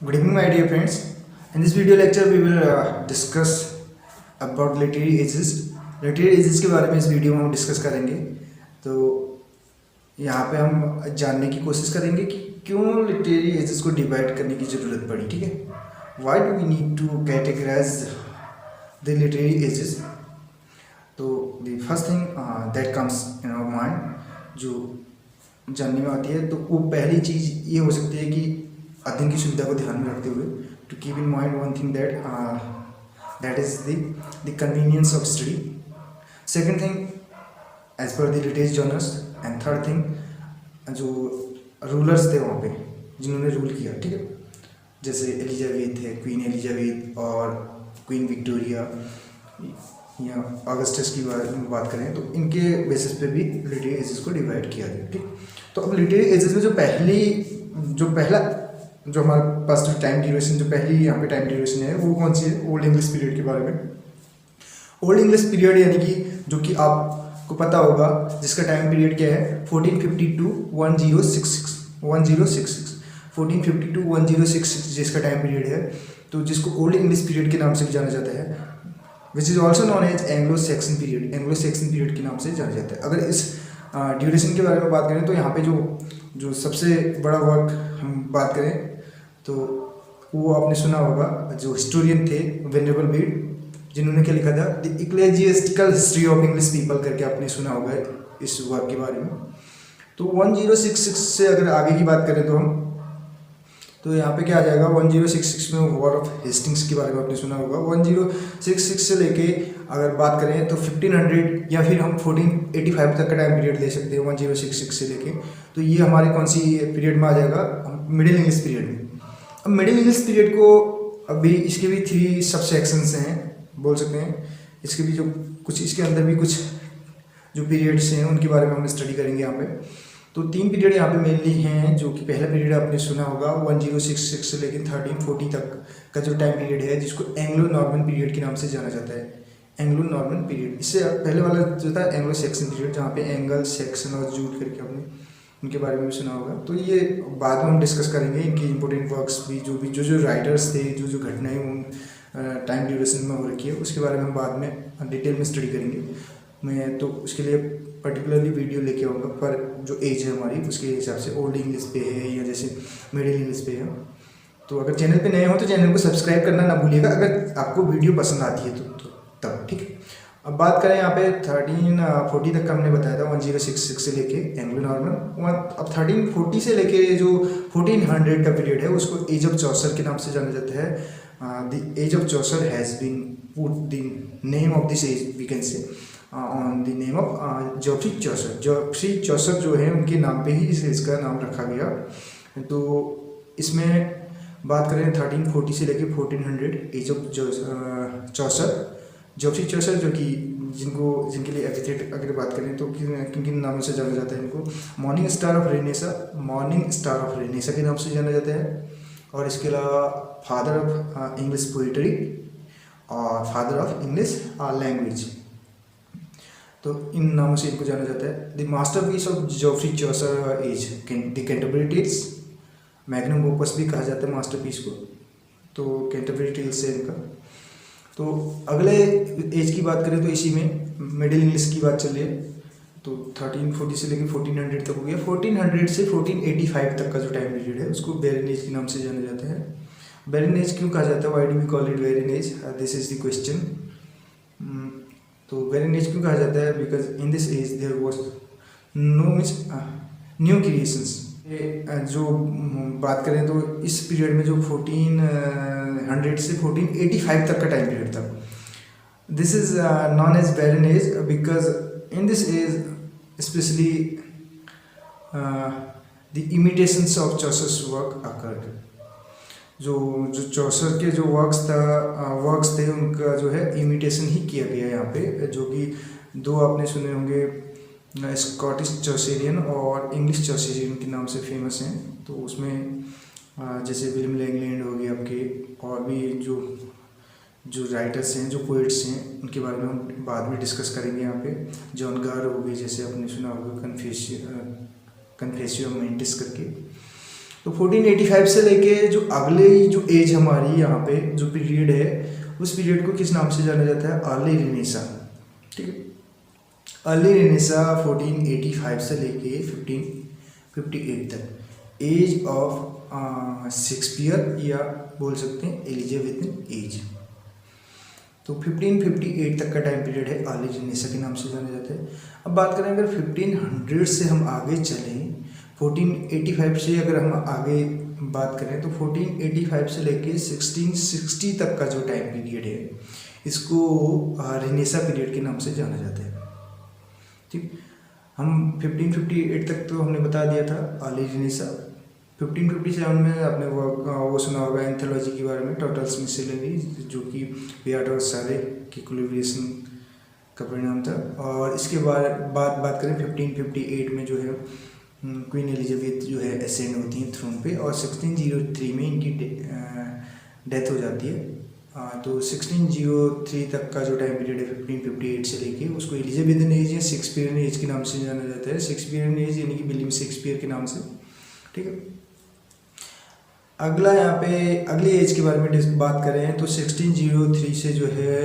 Good evening, my dear friends. In this video lecture, we will discuss about literary ages. Literary ages के बारे में इस video में हम डिस्कस करेंगे। तो यहाँ पे हम जानने की कोशिश करेंगे कि क्यों लिटरेरी एजेस को डिवाइड करने की ज़रूरत पड़ी, ठीक है। Why do we need to categorise the literary ages. तो the first thing that comes in our mind, जो जानने में आती है, तो वो पहली चीज़ ये हो सकती है कि अध्ययन की सुविधा को ध्यान में रखते हुए to keep in mind one thing that is the convenience of study. Second thing as per the literary journals. And third thing जो रूलर्स थे वहाँ पे जिन्होंने रूल किया, ठीक है, जैसे एलिजाबेथ है, क्वीन एलिजाबेथ और क्वीन विक्टोरिया या अगस्टस की बात करें तो इनके बेसिस पे भी लिटरेरी एजेस को डिवाइड किया गया, ठीक। तो अब लिटरेरी एजेस में जो पहला जो हमारे पास जो टाइम ड्यूरेशन, जो पहली यहाँ पे टाइम ड्यूरेशन है वो कौन सी है? ओल्ड इंग्लिश पीरियड के बारे में। ओल्ड इंग्लिश पीरियड यानी कि जो कि आपको पता होगा जिसका टाइम पीरियड क्या है, 1452 1066 1452 1066 जिसका टाइम पीरियड है, तो जिसको ओल्ड इंग्लिश पीरियड के नाम से भी जाना जाता है, which is also known as Anglo Saxon period. Anglo Saxon period के नाम से जाना जाता है। अगर इस ड्यूरेशन के बारे में बात करें तो यहाँ पे जो सबसे बड़ा वर्क हम बात करें तो वो आपने सुना होगा, जो हिस्टोरियन थे वेनरेबल बेड, जिन्होंने क्या लिखा था, the ecclesiastical history of English people करके आपने सुना होगा इस वर्क के बारे में। तो 1066 से अगर आगे की बात करें तो यहाँ पे क्या आ जाएगा, 1066 में वॉर ऑफ हेस्टिंग्स के बारे में आपने सुना होगा। 1066 से लेके अगर बात करें तो 1500 या फिर हम 1485 तक का टाइम पीरियड ले सकते हैं 1066 से लेके। तो ये हमारे कौन सी पीरियड में आ जाएगा? मिडिल इंग्लिश पीरियड में। अब मिडिल इंग्लिश पीरियड को अभी इसके भी 3 सब सेक्शंस हैं, बोल सकते हैं। इसके भी जो कुछ इसके अंदर भी कुछ जो पीरियड्स हैं उनके बारे में हम स्टडी करेंगे यहाँ पे। तो 3 पीरियड यहाँ पे मेनली हैं, जो कि पहला पीरियड आपने सुना होगा 1066 से लेकर 1340 तक का जो टाइम पीरियड है, जिसको एंग्लो नॉर्मन पीरियड के नाम से जाना जाता है। Anglo Norman period. इससे पहले वाला जो था एंग्लो सैक्सन पीरियड, जहाँ पे एंगल, सैक्सन और जूट करके आपने उनके बारे में भी सुना होगा। तो ये बाद में हम डिस्कस करेंगे, इनकी इंपॉर्टेंट वर्क्स भी जो राइटर्स थे, जो घटनाएं उन टाइम ड्यूरेशन में हो रखी है, उसके बारे में हम बाद में डिटेल में स्टडी करेंगे। मैं तो उसके लिए पर्टिकुलरली वीडियो लेके आऊँगा, पर जो एज है हमारी उसके हिसाब से ओल्ड इंग्लिश पे है या जैसे मिडिल इंग्लिश पे है। तो अगर चैनल पे नए हो तो चैनल को सब्सक्राइब करना ना भूलिएगा, अगर आपको वीडियो पसंद आती है तो तब, ठीक है। अब बात करें यहाँ पे 1340 तक का हमने बताया था 1066 से लेके एंग्लो नॉर्मन। अब 1340 से लेके जो 1400 का पीरियड है उसको एज ऑफ चौसर के नाम से जाना जाता है। The age of Chaucer has been put the name of this age we can say on the name of Geoffrey Chaucer. Geoffrey Chaucer जो है उनके नाम पे ही इस एज का नाम रखा गया। तो इसमें बात करें 1340 से लेके 1400 as of Chaucer. Geoffrey Chaucer जो कि जिनके लिए एपिथेट अगर बात करें तो किन किन नामों से जाना जाता है इनको? मॉर्निंग स्टार ऑफ रेनेसा के नाम से जाना जाता है। और इसके अलावा फादर ऑफ इंग्लिश पोइट्री और फादर ऑफ इंग्लिश लैंग्वेज, तो इन नामों से इनको जाना जाता है। The masterpiece of Geoffrey Chaucer is the Canterbury Tales. Magnum opus भी कहा जाता है मास्टरपीस को। तो कैंटरबरी टेल्स से इनका। तो अगले एज की बात करें तो इसी में मिडिल इंग्लिश की बात चल रही है। तो 1340 से लेकर 1400 तक हो गया। 1400 से 1485 तक का जो टाइम पीरियड है उसको बैरन एज के नाम से जाना जाता है। बैरन एज क्यों कहा जाता है? Why do we call it barren age? This is the question. तो बैरन एज क्यों कहा जाता है? Because in this age there was no much new creations. जो बात करें तो इस पीरियड में जो 1400 से 1485 तक का टाइम पीरियड था, this is known as barren age because in this age specially the imitations of Chaucer's work occurred. जो चौसर के जो वर्क्स थे उनका जो है इमिटेशन ही किया गया यहाँ पे, जो कि 2 आपने सुने होंगे, स्कॉटिश चौसेरियन और इंग्लिश चौसेरियन के नाम से फेमस हैं। तो उसमें जैसे विलियम लैंगलैंड हो गए आपके, और भी जो राइटर्स हैं, जो पोइट्स हैं, उनके बारे में हम बाद में डिस्कस करेंगे यहाँ पे। जॉन गार हो गई, जैसे आपने सुना होगा कन्फेसियो मेंटिस करके। तो 1485 से लेके जो अगले जो एज हमारी यहाँ पे जो पीरियड है उस पीरियड को किस नाम से जाना जाता है? Early Renaissance. ठीक है, अर्ली रेनेसा 1485 से लेके 1558 तक एज ऑफ शेक्सपियर या बोल सकते हैं एलिजाबेथन एज। तो 1558 तक का टाइम पीरियड है अर्ली रेनेसा के नाम से जाना जाता है। अब बात करें अगर 1500 से हम आगे चलें, 1485 से अगर हम आगे बात करें तो 1485 से लेके 1660 तक का जो टाइम पीरियड है इसको रेनेसा पीरियड के नाम से जाना जाता है। ठीक, हम 1558 तक तो हमने बता दिया था अर्ली रेनेसा। 1557 में आपने वो सुना होगा एंथोलॉजी के बारे में, टोटल्स मिसलेनी, जो कि बियाट और सारे की कोलैबोरेशन का परिणाम था। और इसके बात करें 1558 में जो है क्वीन एलिजाबेथ जो है असेंड होती हैं थ्रोन पे, और 1603 में इनकी डेथ हो जाती है। तो 1603 तक का जो टाइम पीरियड है 1558 से लेके उसको एलिजाबेथन एज या शेक्सपियरियन एज के नाम से जाना जाता है। शेक्सपियरियन एज यानी कि विलियम शेक्सपियर के नाम से। ठीक है, अगला यहाँ पे अगली एज के बारे में बात करें तो 1603 से जो है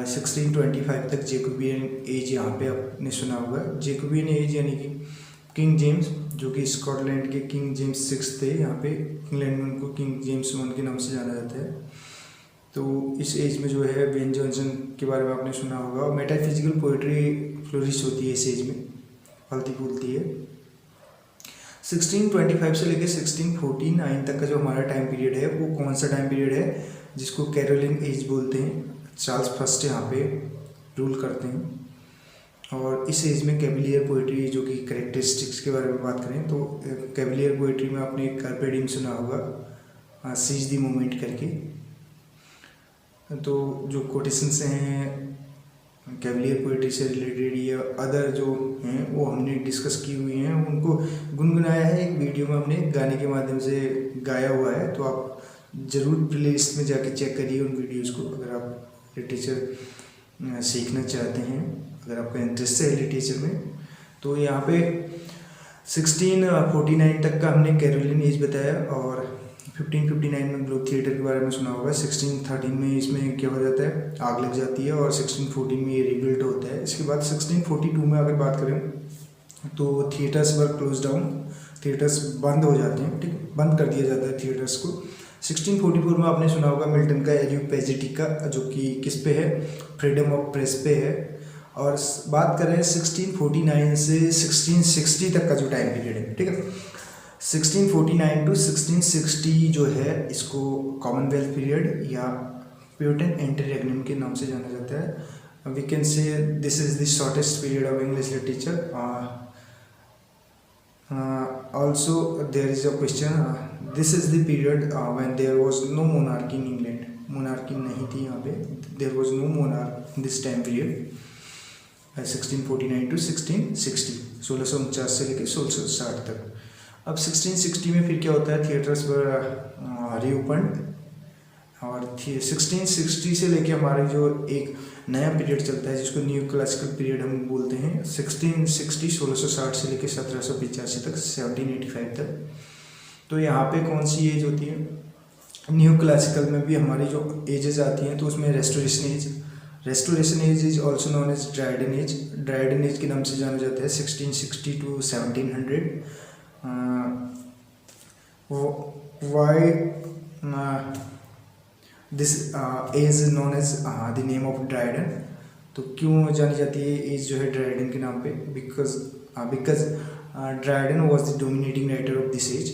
1625 तक जैकोबियन एज यहाँ पे आपने सुना होगा। जैकोबियन एज यानी कि किंग जेम्स, जो कि स्कॉटलैंड के किंग जेम्स 6 थे, यहाँ पे इंग्लैंड में उनको किंग जेम्स 1 के नाम से जाना जाता है। तो इस एज में जो है बेन जॉनसन के बारे में आपने सुना होगा। और मेटाफिजिकल पोइट्री फ्लोरिश होती है इस एज में, फलती फूलती है। 1625 से लेकर 1649 तक का जो हमारा टाइम पीरियड है वो कौन सा टाइम पीरियड है? जिसको कैरोलिन एज बोलते हैं। चार्ल्स फर्स्ट यहाँ पे रूल करते हैं। और इस एज में कैविलियर पोइट्री, जो कि कैरेक्टरिस्टिक्स के बारे में बात करें तो कैविलियर पोइट्री में आपने एक कार्पे डिएम सुना होगा, सीज द मोमेंट करके। तो जो कोटेशंस हैं कैविलियर पोइट्री से रिलेटेड या अदर जो हैं वो हमने डिस्कस की हुई हैं, उनको गुनगुनाया है एक वीडियो में, हमने गाने के माध्यम से गाया हुआ है। तो आप ज़रूर प्लेलिस्ट में जाके चेक करिए उन वीडियोज़ को, अगर आप लिटरेचर सीखना चाहते हैं, अगर आपका इंटरेस्ट है लिटरेचर में। तो यहाँ पे 1649 तक का हमने कैरोलिन एज बताया। और 1559 में ग्लोब थिएटर के बारे में सुना होगा। 1613 में इसमें क्या हो जाता है, आग लग जाती है, और 1614 में ये रिबिल्ड होता है। इसके बाद 1642 में अगर बात करें तो थिएटर्स वर क्लोज डाउन, थिएटर्स बंद हो जाते हैं। ठीक, बंद कर दिया जाता है थिएटर्स को। 1644 में आपने सुना होगा मिल्टन का एरियोपेजिटिका, जो कि किस पे है, फ्रीडम ऑफ प्रेस पे है। और बात करें 1649 से 1660 तक का जो टाइम पीरियड है, ठीक है, 1649 टू 1660 जो है इसको कॉमनवेल्थ पीरियड या प्यूरिटन इंटररेग्नम के नाम से जाना जाता है। We can say this is the shortest period of English literature. Also there is a question, this is the period when there was no monarchy in England. Monarchy नहीं थी यहाँ पे, there was no monarch in this time period 1649 to 1660, 1649 से लेकर 1660 तक। अब 1660 में फिर क्या होता है, थिएटर्स पर रीओपन्ड। और 1660 से लेके हमारे जो एक नया पीरियड चलता है जिसको न्यू क्लासिकल पीरियड हम बोलते हैं। 1660 1660 से लेके 1785 तक, 1785 तक। तो यहाँ पे कौन सी एज होती है, न्यू क्लासिकल में भी हमारी जो एजेस आती हैं तो उसमें restoration age, restoration age is also known as Dryden age. Dryden age के नाम से जाना जाता है 1660 to 1700। Why this age is known as the name of Dryden. तो क्यों जानी जाती है एज जो है ड्राइडन के नाम पे? Because Dryden was the dominating writer of this age.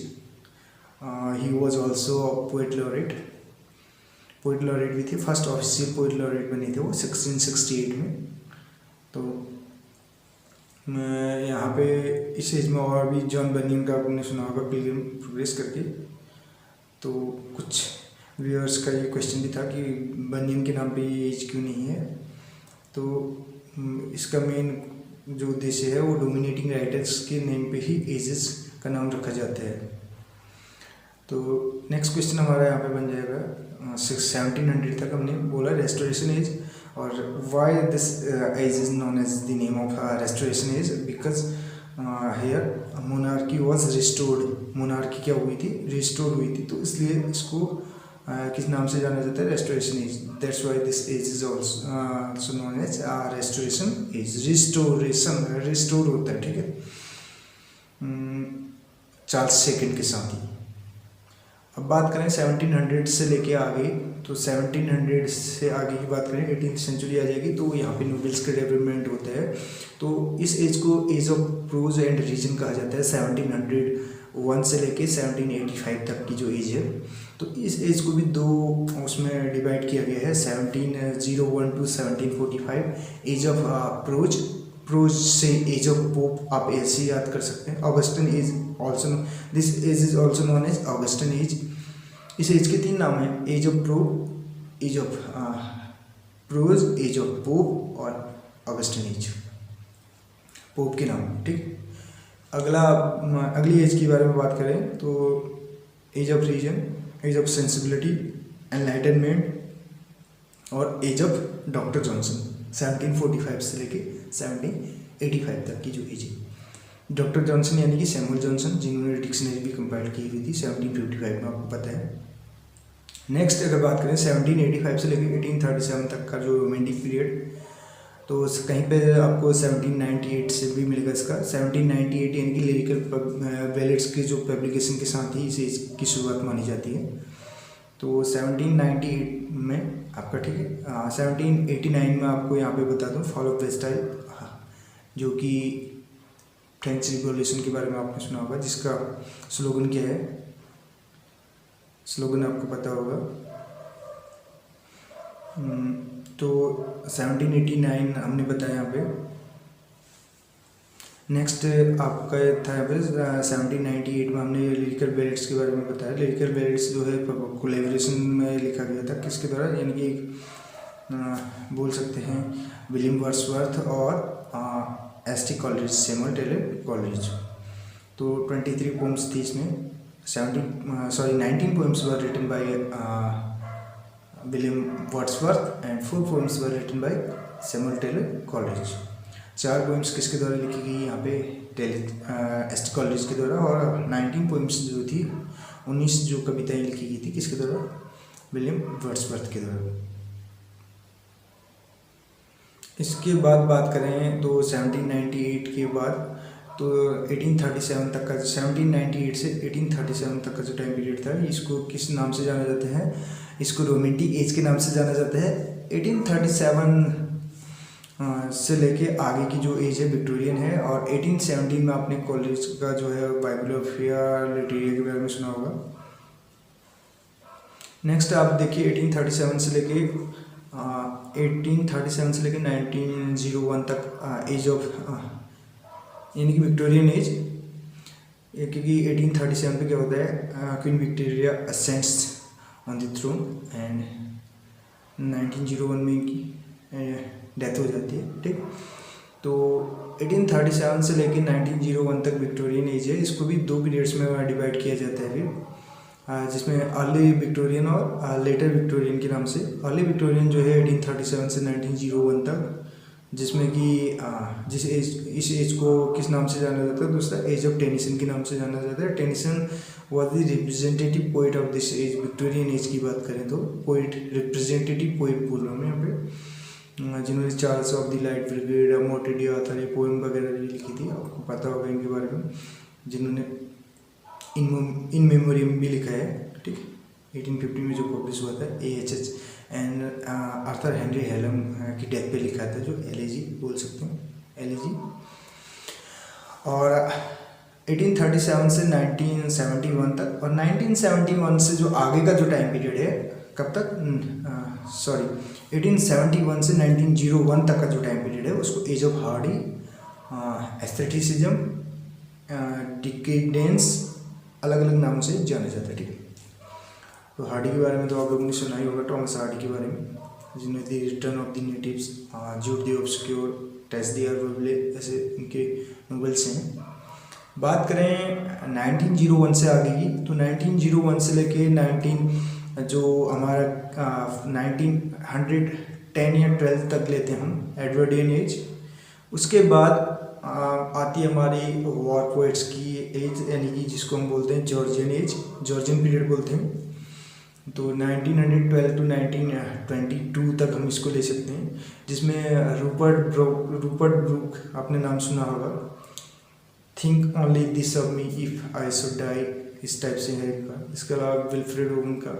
He was also poet laureate, poet laureate भी थे, फर्स्ट ऑफिशियल पोएट लॉरेट बने थे वो 1668 में। तो यहाँ पे इस एज में और भी जॉन बर्निंग का आपने सुना होगा पिलग्रिम प्रोग्रेस करके। तो कुछ व्यूअर्स का ये क्वेश्चन भी था कि बर्निंग के नाम पे ये एज क्यों नहीं है। तो इसका मेन जो उद्देश्य है वो डोमिनेटिंग राइटर्स के नेम पे ही एजेस का नाम रखा जाता है। तो नेक्स्ट क्वेश्चन हमारा यहाँ पे बन जाएगा 1700 तक हमने बोला रेस्टोरेशन एज। और why this age is known as the name of restoration age? Because here monarchy was restored, monarchy क्या हुई थी, रिस्टोर हुई थी, तो इसलिए इसको किस नाम से जाना जाता है, restoration age. That's why this age is also known as restoration age. Restoration restore होता है, ठीक है, चार्ल्स सेकंड के साथ ही। अब बात करें 1700 से लेके आगे, तो 1700 से आगे की बात करें 18th सेंचुरी आ जाएगी, तो यहाँ पे नोवेल्स के डेवलपमेंट होता है। तो इस एज को age of prose and reason कहा जाता है। 1701 से लेके 1785 तक की जो एज है, तो इस एज को भी दो उसमें डिवाइड किया गया है, 1701 to 1745 age of prose. Prose से एज ऑफ पोप आप ऐसे याद कर सकते हैं। Augustan age also, this age is also known as Augustan age. इस एज के 3 नाम हैं, age of age of prose, age of Pope और ऑगस्टन एज, पोप के नाम, ठीक। अगली एज के बारे में बात करें तो age of reason, age of sensibility, enlightenment और एज ऑफ डॉक्टर जॉनसन। 1745 से लेके 1785 तक की जो एज है। डॉक्टर जॉनसन यानी कि सैमुअल जॉनसन, जिन्होंने डिक्शनरी भी कंपाइल की हुई थी 1755 में, आपको पता है। नेक्स्ट अगर बात करें 1785 से लेकर 1837 तक का जो रोमांटिक पीरियड, तो कहीं पे आपको 1798 से भी मिलेगा इसका। 1798 यानी कि लिरिकल बैलेट्स के जो पब्लिकेशन के साथ ही इस एज की शुरुआत मानी जाती है। तो 1798 में आपका, ठीक है। 1789 में आपको यहाँ पे बता दूँ फॉल ऑफ वेस्टाइल, जो कि फ्रेंच रिवॉल्यूशन के बारे में आपने सुना होगा, जिसका स्लोगन क्या है, स्लोगन आपको पता होगा। तो 1789 हमने बताया यहाँ पे। नेक्स्ट आपका था यहाँ पे 1798 में हमने लिरिकल बैलेट्स के बारे में बताया। लिरिकल बैलेट्स जो है कोलैबोरेशन में लिखा गया था, किसके द्वारा, यानी कि एक बोल सकते हैं विलियम वर्ड्सवर्थ और S T Coleridge, Samuel Taylor Coleridge. तो 23 पोम्स थी इसमें। 19 poems were written by William Wordsworth and 4 poems were written by Samuel Taylor Coleridge। 4 poems किसके द्वारा लिखी गई यहाँ पे, एस टी कॉलरिज के द्वारा, और 19 पोइम्स जो थी, 19 जो कविताएं लिखी गई थी किसके द्वारा, विलियम वर्ड्सवर्थ के द्वारा। इसके बाद बात करें तो 1798 के बाद तो 1837 तक का, 1798 से 1837 तक का जो टाइम पीरियड था, इसको किस नाम से जाना जाता है, इसको रोमांटिक एज के नाम से जाना जाता है। 1837 से लेके आगे की जो एज है विक्टोरियन है, और 1817 में आपने कॉलेज का जो है बायोग्राफिया लिटरेरी के बारे में सुना होगा। नेक्स्ट आप देखिए 1837 से लेके 1901 तक एज ऑफ, यानी कि विक्टोरियन एज, क्योंकि 1837 पे क्या होता है, Queen Victoria ascends on the throne and 1901 में इनकी डेथ हो जाती है, ठीक। तो 1837 से लेकर 1901 तक विक्टोरियन एज है। इसको भी 2 पीरियड्स में डिवाइड किया जाता है फिर, जिसमें अर्ली विक्टोरियन और लेटर विक्टोरियन के नाम से। अर्ली विक्टोरियन जो है 1837 से 1901 तक, जिसमें कि इस एज को किस नाम से जाना जाता है, दूसरा एज ऑफ टेनिसन के नाम से जाना जाता है। Tennyson was the representative poet of this age. Victorian age की बात करें तो पोइट, रिप्रेजेंटेटिव पोइट बोल रहा हूँ मैं यहाँ पे, जिन्होंने Charles of the light brigade, Morte d'Arthur, ये पोएम वगैरह भी लिखी थी, आपको पता होगा इनके बारे में, जिन्होंने इन मेमोरियम भी लिखा है, ठीक। 1850 में जो पब्लिश हुआ था AHH एंड आर्थर हेनरी हेलम की डेथ पे लिखा था, जो LAG बोल सकते हैं, LAG। और 1837 से 1971 तक, और 1971 से जो आगे का जो टाइम पीरियड है, कब तक, 1871 से 1901 तक का जो टाइम पीरियड है, उसको एज ऑफ हार्डी, एस्थेटिसिज्म, डिकेडेंस, अलग अलग नामों से जाना जाता है, ठीक है। तो हार्डी के बारे में तो आप लोगों ने सुना ही होगा, टॉमस हार्डी के बारे में, जिन्होंने the return of the natives, Jude the obscure, Tess the d'Urberville, ऐसे इनके नोवेल्स हैं। बात करें 1901 से आगे की, तो 1901 से लेके 19 जो हमारा 1910 या 12 तक लेते हैं हम, एडवर्डियन एज। उसके बाद आती है हमारी वॉर पोइट्स की एज, यानी कि जिसको हम बोलते हैं जॉर्जियन एज, जॉर्जियन पीरियड बोलते हैं। तो 1912 टू 1922 तक हम इसको ले सकते हैं, जिसमें रूपर्ट ब्रूक आपने नाम सुना होगा, think only this of me if I should die, इस टाइप से है इनका। इसके अलावा विल्फ्रेड ओवन का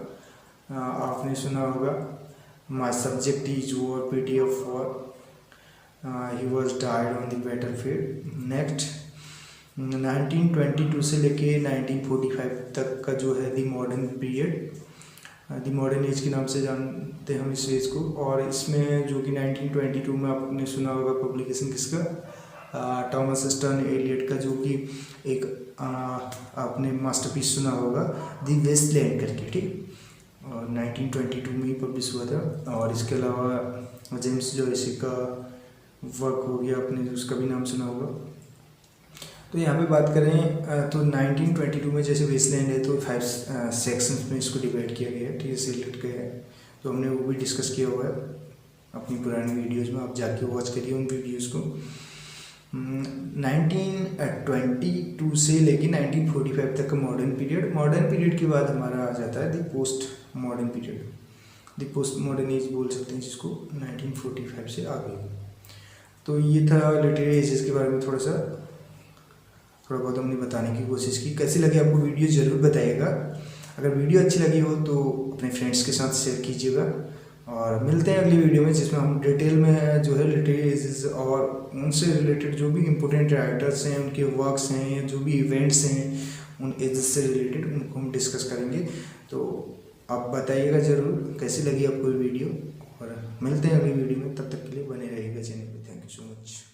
आपने सुना होगा, my subject is war, pity of war, he was died on the battlefield. Next 1922 से लेके 1945 तक का जो है the modern period, the modern age के नाम से जानते हैं हम इस एज को। और इसमें जो कि 1922 में आपने सुना होगा पब्लिकेशन किसका, थॉमस स्टर्न एलियट का, जो कि एक आपने मास्टरपीस सुना होगा द वेस्टलैंड करके, ठीक। और 1922 में ही पब्लिश हुआ था। और इसके अलावा जेम्स जॉयस का वर्क हो गया, आपने उसका भी नाम सुना होगा। तो यहाँ पे बात करें तो 1922 में जैसे वेस्टलैंड है तो 5 सेक्शंस में इसको डिवाइड किया गया है, ठीक है, एलियट का है। तो हमने वो भी डिस्कस किया हुआ है अपनी पुरानी वीडियोज़ में, आप जाके वॉच करिए उन वीडियोज़ को। 1922 से लेके 1945 तक का मॉडर्न पीरियड। मॉडर्न पीरियड के बाद हमारा आ जाता है the post modern period, the post modern age बोल सकते हैं जिसको, 1945 से आगे। तो ये था लिटरेरी एजेस के बारे में थोड़ा बहुत हमने बताने की कोशिश की। कैसी लगी आपको वीडियो ज़रूर बताइएगा। अगर वीडियो अच्छी लगी हो तो अपने फ्रेंड्स के साथ शेयर कीजिएगा, और मिलते हैं अगली वीडियो में जिसमें हम डिटेल में जो है लिटरेरी एजेस और उनसे रिलेटेड जो भी इम्पोर्टेंट राइटर्स हैं, उनके वर्क्स हैं या जो भी इवेंट्स हैं उन एजेस से रिलेटेड, उनको हम डिस्कस करेंगे। तो आप बताइएगा ज़रूर कैसी लगी आपको वीडियो, और मिलते हैं अगली वीडियो में। तब तक के लिए बने रहिएगा चैनल पे। Thank you so much.